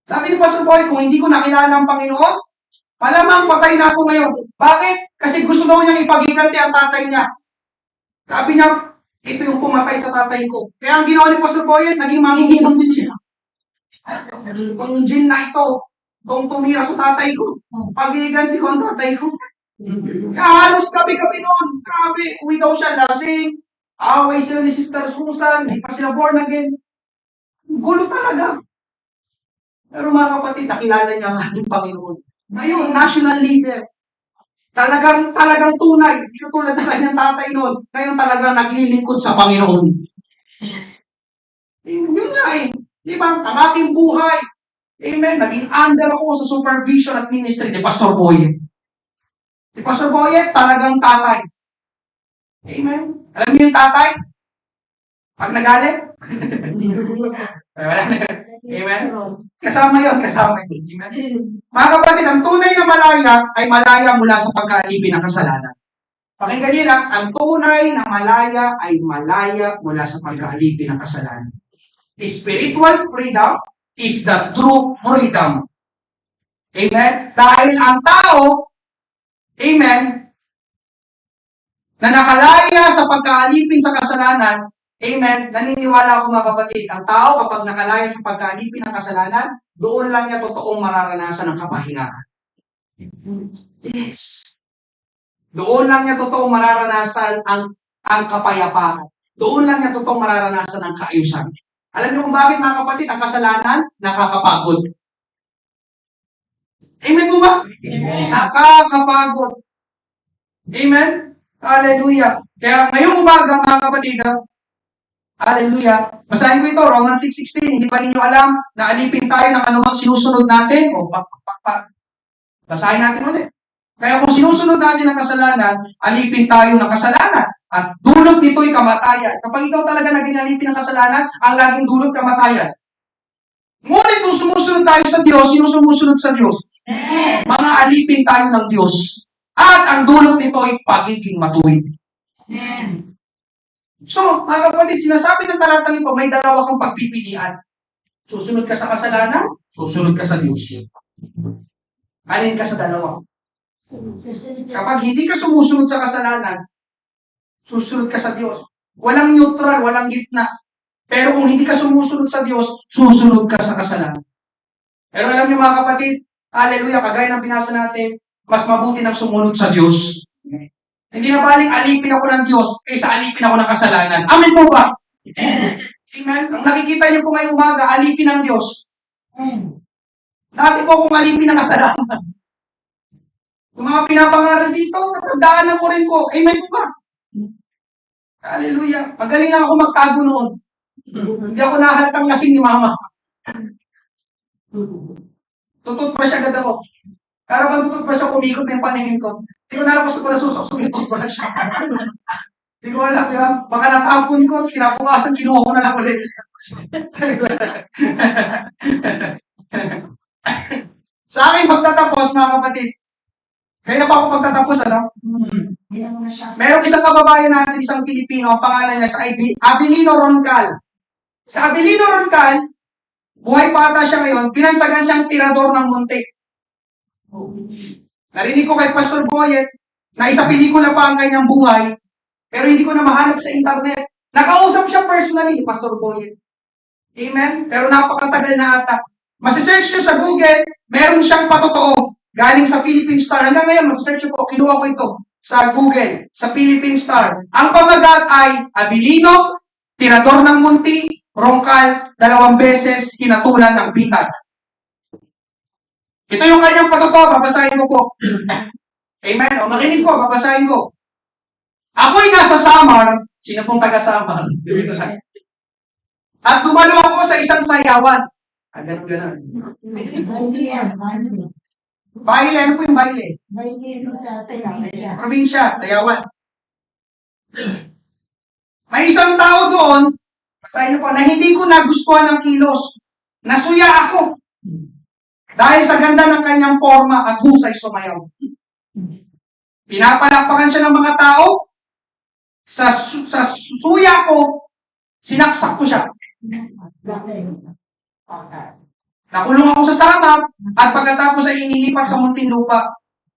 Sabi ni Pastor Boyet, kung hindi ko nakilala ang Panginoon, malamang patay na ako ngayon. Bakit? Kasi gusto daw niyang ipagiganti ang tatay niya. Sabi niya, ito yung pumatay sa tatay ko. Kaya ang ginawa ni Pastor Boyet, naging manginginom din siya. Kung gin na ito, kung tumira sa tatay ko, pagiganti ko ang tatay ko. Kaya halos gabi-gabi noon, grabe, uwi daw siya lasing, away sila ni Sister Susan, hindi pa sila born again. Gulo talaga. Pero mga kapatid, nakilala niya ang ating Panginoon. Ngayon, national leader. Talagang tunay. Hindi ko tulad ng kanyang tatay noon. Ngayon talagang naglilingkod sa Panginoon. Yun nga eh. Di ba? Ang ating buhay. Amen. Naging under ako sa supervision at ministry ni Pastor Boyet. Si Pastor Boyet, talagang tatay. Amen. Alam niyo yung tatay? Pag nagalit? Amen. Kasama yun. Amen. Mga kapatid, ang tunay na malaya ay malaya mula sa pagkaalipin ng kasalanan. Pakinggan niyo lang, ang tunay na malaya ay malaya mula sa pagkaalipin ng kasalanan. Spiritual freedom is the true freedom. Amen. Dahil ang tao, amen, na nakalaya sa pagkaalipin sa kasalanan, amen, naniniwala ako mga kapatid, ang tao kapag nakalaya sa pagkaalipin ng kasalanan, doon lang niya totoong mararanasan ng kapahingahan. Yes. Doon lang niya totoong mararanasan ang kapayapaan. Doon lang niya totoong mararanasan ang kaayusan. Alam niyo kung bakit mga kapatid, ang kasalanan nakakapagod. Amen po ba? Amen. Nakakapagod. Amen? Hallelujah. Kaya ngayong umaga mga kapatid, hallelujah. Basahin ko ito, Romans 6:16. Hindi pa ninyo alam na alipin tayo ng anumang sinusunod natin. Basahin natin ulit. Kaya kung sinusunod natin ang kasalanan, alipin tayo ng kasalanan. At dulot nito'y kamatayan. Kapag ikaw talaga naging alipin ng kasalanan, ang laging dulot kamatayan. Ngunit kung sumusunod tayo sa Diyos, sino sumusunod sa Diyos? Mga alipin tayo ng Diyos. At ang dulot nito ay pagiging matuwid. So, mga kapatid, sinasabi ng talatang ito, may dalawa kang pagpipilian. Susunod ka sa kasalanan, susunod ka sa Diyos. Alin ka sa dalawa? Kapag hindi ka sumusunod sa kasalanan, susunod ka sa Diyos. Walang neutral, walang gitna. Pero kung hindi ka sumusunod sa Diyos, susunod ka sa kasalanan. Pero alam niyo mga kapatid, hallelujah, kagaya ng binasa natin, mas mabuti nang sumunod sa Diyos. Hindi na baling alipin ako ng Diyos kaysa alipin ako ng kasalanan. Amen po ba? Amen. Ang nakikita niyo po ngayong umaga, alipin ng Diyos. Dati po akong alipin ng kasalanan. Yung mga pinapangaral dito, napagdaanan ko rin po. Amen po ba? Hallelujah. Magaling lang ako magtago noon. Hindi ako nahaltang lasing ni mama. Tututbrush agad ako. Kala bang tututbrush ako, kumikot na yung paningin ko. Hindi ko nalapos ko na susok-sukit tutbrush. Hindi ko alam, di ba? Baka natapon ko, kinabukasan, kinuha ko na lang ulit. Sa akin magtatapos, mga kapatid. Kaya na pa ako pagtatapos, ano? Merong isang kababayan natin, isang Pilipino, ang pangalan niya sa Abilino Roncal. Sa Abilino Roncal, buhay pa ata siya ngayon, pinansagan siyang tirador ng muntik. Narinig ko kay Pastor Boyet na isa pelikula pa ang kanyang buhay, pero hindi ko na mahanap sa internet. Nakausap siya personally ni Pastor Boyet. Amen? Pero napakatagal na ata. Masisearch nyo sa Google, meron siyang patotoo. Galing sa Philippine Star. Hanggang ngayon, masisearch nyo po, kinuha ko ito sa Google, sa Philippine Star. Ang pamagat ay Abilino, tirador ng munti, Roncal, 2 beses hinatulan ng bitag. Ito yung kanyang patotoo, babasahin ko po. Amen? O makinig po, babasahin ko. Ako'y nasa Samar, sino pong taga-Samar? At dumalo ako sa isang sayawan. Ganun. Baile, ano po yung baile? Probinsya, sayawan. May isang tao doon, basahin niyo po, na hindi ko nagustuhan ng kilos. Nasuya ako. Dahil sa ganda ng kanyang forma at husay sumayaw. Pinapalakpakan siya ng mga tao. Sa suya ko, sinaksak ko siya. Nakulong ako sa samak at pagkatapos ay inilipat sa munting lupa.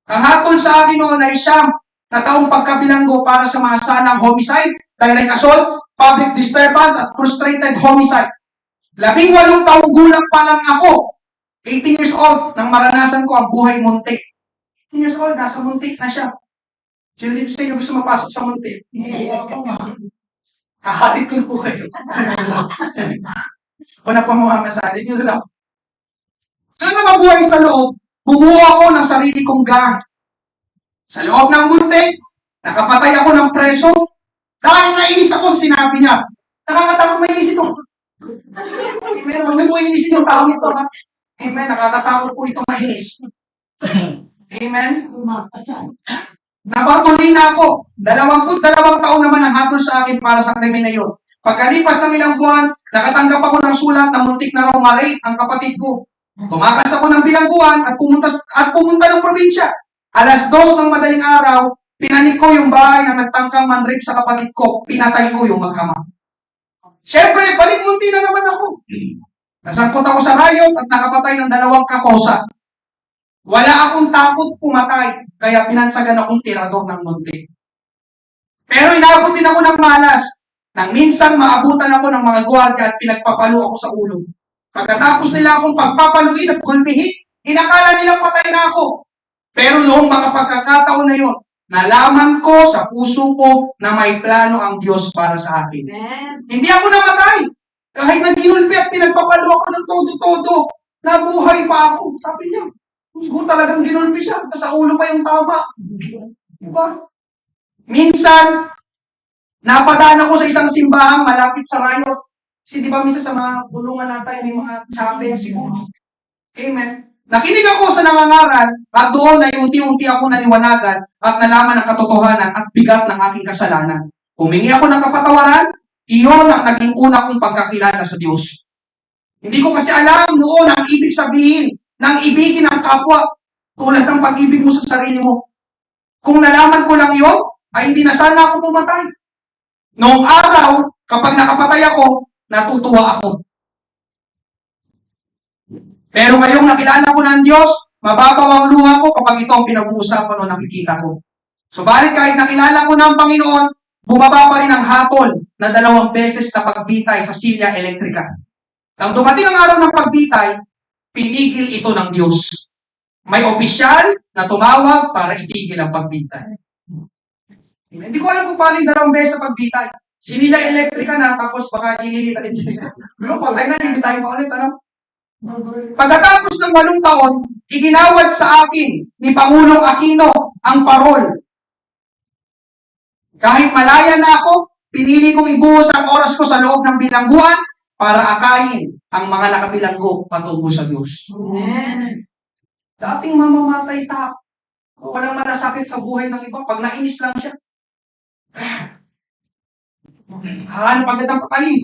Ang hatol sa akin noon ay siyam na taong pagkabilanggo para sa mga sanang homicide, direct assault, public disturbance at frustrated homicide. 18 taong gulang pa lang ako, 18 years old, nang maranasan ko ang buhay muntik. 18 years old, nasa muntik na siya. Sino dito sa inyo gusto mapasok sa muntik? Hahatid ko na po kayo. Una pa mamamasahin, yun lang. Ano mabuhay sa loob, bumuo ako ng sarili kong gang. Sa loob ng muntik, nakapatay ako ng preso, dahil nainis ako sa sinabi niya. Nakakatakot mainis ito. Amen. Huwag mo inisin yung tao ito. Ha? Amen. Nakakatakot po ito mainis. Amen. Nabartuli na ako. 22 taon naman ang hatol sa akin para sa krimen na yun. Pagkalipas ng ilang buwan, nakatanggap ako ng sulat na muntik na raw ma-rape ang kapatid ko. Tumakas ako ng bilangguan at pumunta ng probinsya. 2:00 ng madaling araw, pinanik ko yung bahay na nagtangkang man-rape sa kapatid ko. Pinatay ko yung mag-ama. Siyempre, balik-munti na naman ako. Nasangkot ako sa rayot at nakapatay ng 2 kakosa. Wala akong takot pumatay, kaya pinansagan akong tirador ng muntik. Pero inabot din ako ng malas, nang minsan maabutan ako ng mga gwardiya at pinagpapalo ako sa ulo. Pagkatapos nila akong pagpapaluin at gulpihin, inakala nilang patay na ako. Pero noong mga pagkakataon na yun, nalaman ko sa puso ko na may plano ang Diyos para sa akin. Amen. Hindi ako namatay. Kahit nag-inulpi at pinagpapalo ako ng todo-todo, nabuhay pa ako. Sabi niya, siguro talagang ginulpi siya, sa ulo pa yung tama. Diba? Minsan, napadaan ako sa isang simbahang malapit sa rayot. Kasi di ba minsan sa mga bulungan natin, may mga chapel siguro. Amen. Nakinig ako sa nangangaral at doon ay unti-unti ako naliwanagan at nalaman ang katotohanan at bigat ng aking kasalanan. Humingi ako ng kapatawaran, iyon ang naging una kong pagkakilala sa Diyos. Hindi ko kasi alam noon ang ibig sabihin ng ibigin ang kapwa tulad ng pag-ibig mo sa sarili mo. Kung nalaman ko lang iyon, ay hindi na sana ako pumatay. Noong araw, kapag nakapatay ako, natutuwa ako. Pero ngayong nakilala ko ng Diyos, mababaw ang luha ko kapag ito ang pinag-uusapan o nakikita ko. Subalit kahit nakilala ko ng Panginoon, bumaba pa rin ang hatol na 2 beses na pagbitay sa silya elektrika. Nang dumating ang araw ng pagbitay, pinigil ito ng Diyos. May opisyal na tumawag para itigil ang pagbitay. Hindi ko alam kung paano yung 2 beses na pagbitay. Sinila elektrika na, tapos baka ililitan din. Pero patay na, hindi tayo pa ulit, ano? Pagkatapos ng 8 taon, iginawad sa akin ni Pangulong Aquino ang parol. Kahit malaya na ako, pinili kong ibuhos ang oras ko sa loob ng bilangguan para akayin ang mga nakabilanggo patungo sa Diyos. Amen. Dating mamamatay walang malasakit sa buhay ng iba pag nainis lang siya. Hahanap agad ng patalim.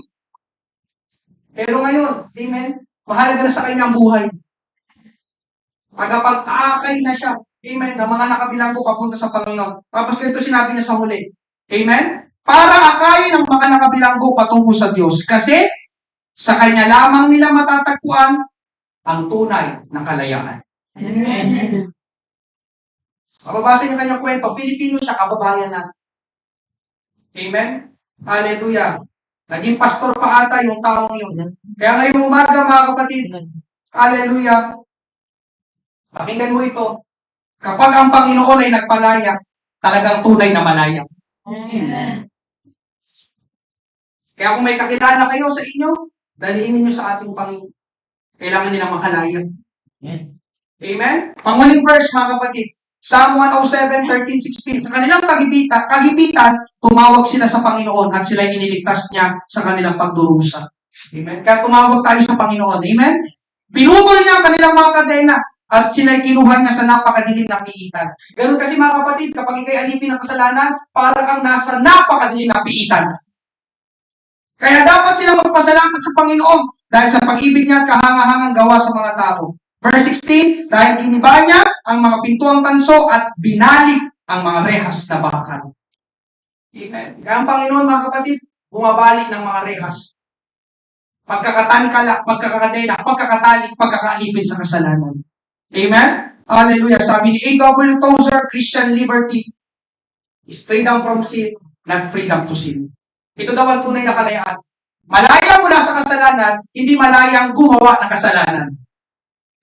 Pero ngayon, amen, mahalaga na sa kanya ang buhay. Tagapag-aakay na siya, amen, ng mga nakabilanggo papunta sa Panginoon. Tapos ito sinabi niya sa huli, amen, para akayin ang mga nakabilanggo patungo sa Diyos. Kasi sa kanya lamang nila matatagpuan ang tunay na kalayaan. Amen. Mababasa niyo kanyang kwento, Pilipino siya, kababayan natin. Amen? Hallelujah. Naging pastor pa ata yung taong yun. Kaya ngayong umaga, mga kapatid, hallelujah, pakinggan mo ito. Kapag ang Panginoon ay nagpalaya, talagang tunay na malaya. Amen. Kaya kung may kakilala kayo sa inyo, dalhin niyo sa ating Panginoon. Kailangan nilang makalaya. Amen? Panguling verse, mga kapatid. Psalm 107, 13, 16. Sa kanilang kagipitan, tumawag sila sa Panginoon at sila iniligtas niya sa kanilang pagdurusa. Amen? Kaya tumawag tayo sa Panginoon. Amen? Pinutol niya ang kanilang mga kadena at sila'y kinuha niya sa napakadilim na piitan. Ganun kasi mga kapatid, kapag ikay alipin ng kasalanan, para kang nasa napakadilim na piitan. Kaya dapat silang magpasalamat sa Panginoon dahil sa pag-ibig niya at kahangahangang gawa sa mga tao. Verse 16, dahil giniba niya ang mga pintuang tanso at binalik ang mga rehas na bakal. Amen. Kaya ang Panginoon, mga kapatid, bumabalik ng mga rehas. Pagkakadena, pagkakaalipin sa kasalanan. Amen? Hallelujah. Sabi ni A.W. Tozer, Christian liberty is freedom from sin, not freedom to sin. Ito daw ang tunay na kalayaan. Malaya mula sa kasalanan, hindi malayang gumawa ng kasalanan.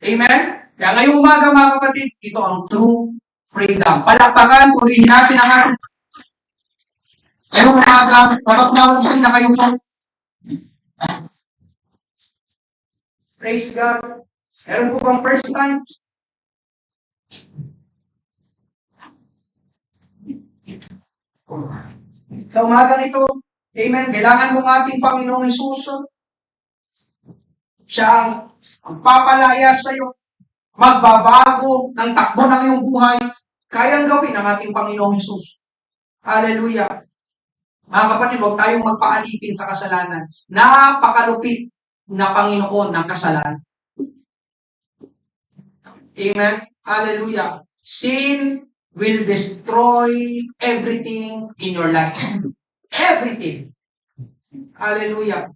Amen? Kaya ngayong umaga, mga kapatid, ito ang true freedom. Palakpakan, purihin natin ang ating. Ngayong umaga, mapapnawasin na kayo po. Praise God. Meron po bang first time? Sa umagang ito, amen, kailangan mong ating Panginoong Hesus. Siya ang magpapalaya sa iyo, magbabago ng takbo ng iyong buhay, kayang gawin ng ating Panginoong Hesus. Hallelujah. Mga kapatid, huwag tayong magpaalipin sa kasalanan. Napakalupit na Panginoon ng kasalanan. Amen. Hallelujah. Sin will destroy everything in your life. Everything. Hallelujah.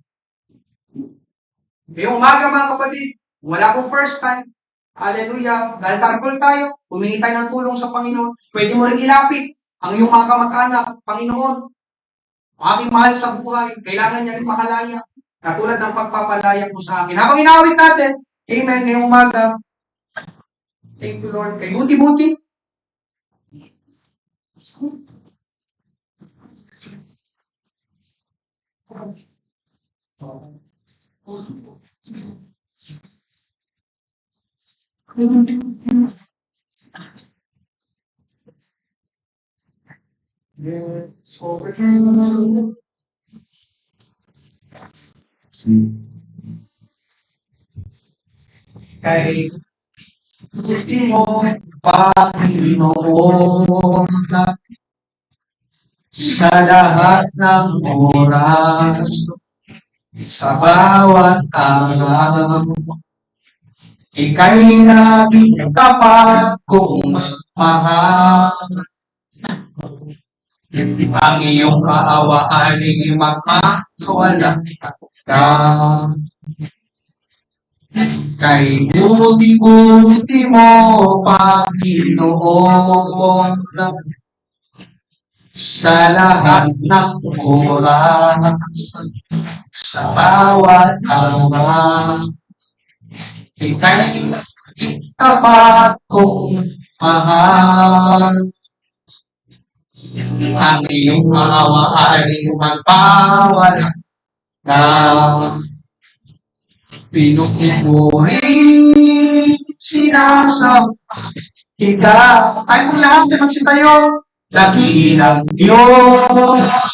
Ngayong umaga, mga kapatid, wala pong first time. Hallelujah. Dahil thankful tayo, humingi tayo ng tulong sa Panginoon. Pwede mo rin ilapit ang iyong mga kamag-anak. Panginoon, aking mahal sa buhay, kailangan niya rin makalaya. Katulad ng pagpapalaya mo sa akin. Habang inawit natin, amen, ngayong umaga, thank you, Lord. Kay buti-buti. Yes, over. Kay ultimo Panginoon sa lahat ng oras, sa bawat araw, ika'y naging tapat kong mahal. Ang iyong kaawaan ay magpapawala ka. Kay buti-buti mo, Panginoon, sa lahat ng oras, sa bawat araw, ika'y tapat kong mahal. Ang iyong awa ay magpawala ka. Pinupuri, sinasamba kita. Tayo po lahat, magsitayo. Dakilang Diyos.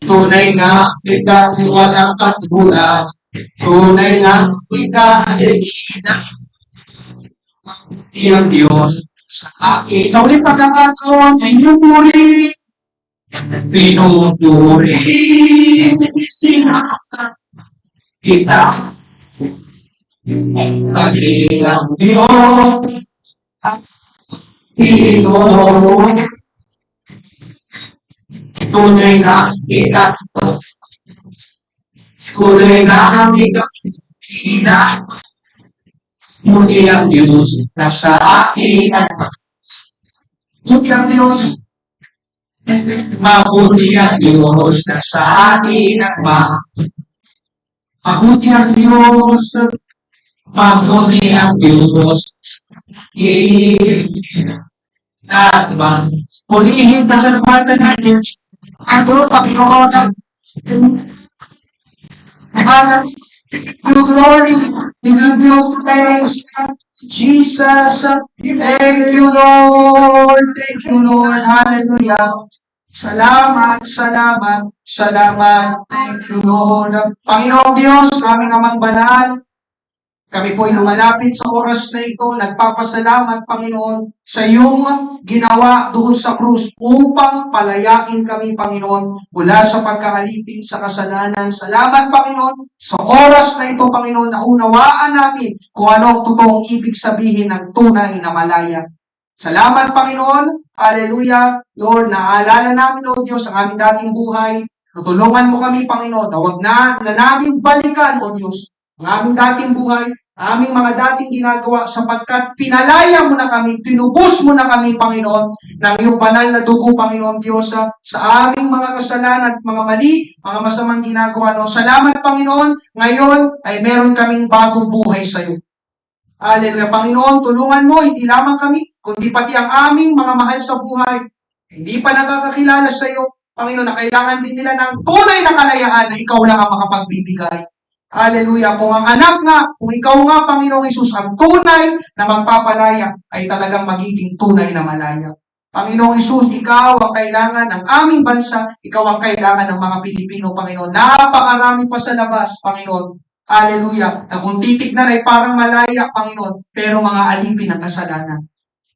Tunay nga, ikaw walang katulad. Tunay nga, ikaw ay iyang Diyos. sa akin. Sa ulit pagkakataon, pinupuri, sinasa kita. Kagilang Diyos, Pinoy, tunay na kita. Tunay na ikaw, muli ang Diyos na sa akin. Muli ang Diyos, mabuti ang Diyos na sa atin at mabuti ang Diyos, mabuti ang Diyos, at pulihin na sa naman natin, ato, Panginoon, you glory, we give you thanks, Jesus, thank you Lord, hallelujah. Salamat, salamat, salamat, thank you Lord. Panginoong Diyos, aming amang banal, kami po ay lumalapit sa oras na ito, nagpapasalamat, Panginoon, sa iyong ginawa doon sa krus upang palayain kami, Panginoon, mula sa pagkakalipin sa kasalanan. Salamat, Panginoon, sa oras na ito, Panginoon, na unawaan namin kung ano ang totoong ibig sabihin ng tunay na malaya. Salamat, Panginoon. Hallelujah. Lord, naalala namin, O Diyos, ang aming dating buhay. Tutulungan mo kami, Panginoon, na huwag na namin balikan, O Diyos, ang aming dating buhay, aming mga dating ginagawa, sapagkat pinalaya mo na kami, tinubos mo na kami, Panginoon, ng iyong banal na dugo, Panginoon Diyos, sa aming mga kasalanan at mga mali, mga masamang ginagawa. No? Salamat, Panginoon, ngayon ay meron kaming bagong buhay sa iyo. Hallelujah. Panginoon, tulungan mo, hindi lamang kami, kundi pati ang aming mga mahal sa buhay. Hindi pa nakakakilala sa iyo, Panginoon, na kailangan din nila ng tunay na kalayaan na ikaw lang ang makapagbibigay. Hallelujah. Kung ang anak nga, kung ikaw nga, Panginoong Hesus, ang tunay na magpapalaya, ay talagang magiging tunay na malaya. Panginoong Hesus, ikaw ang kailangan ng aming bansa, ikaw ang kailangan ng mga Pilipino, Panginoon. Napakarami pa sa labas, Panginoon. Hallelujah. Na kung titignan ay parang malaya, Panginoon, pero mga alipin ng kasalanan.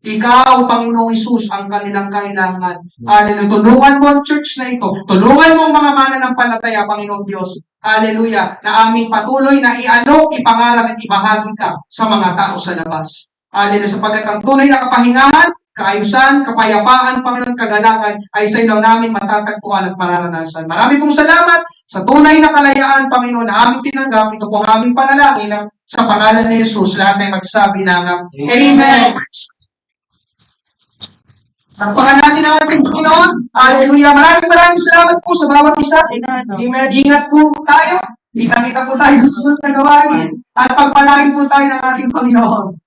Ikaw, Panginoong Hesus, ang kanilang kailangan. Hallelujah. Tulungan mo ang church na ito. Tulungan mo ang mga mananampalataya, Panginoong Diyos. Hallelujah. Na aming patuloy na ialok, ipangaral at ibahagi ka sa mga tao sa labas. Hallelujah. Sapagkat ang tunay na kapahingahan, kaayusan, kapayapaan, Panginoon, kagalakan, ay sa ilaw namin matatagpuan at mararanasan. Marami pong salamat sa tunay na kalayaan, Panginoon, na aming tinanggap. Ito po ang aming panalangin sa pangalan ni Jesus. Lahat ay magsabi ng Amen. Tapakan natin ang ating Panginoon. Hallelujah. Maraming salamat po sa bawat isa. Ingat po tayo. Kita-kita po tayo sa susunod na gawain. At pagpalain po tayo ng ating Panginoon.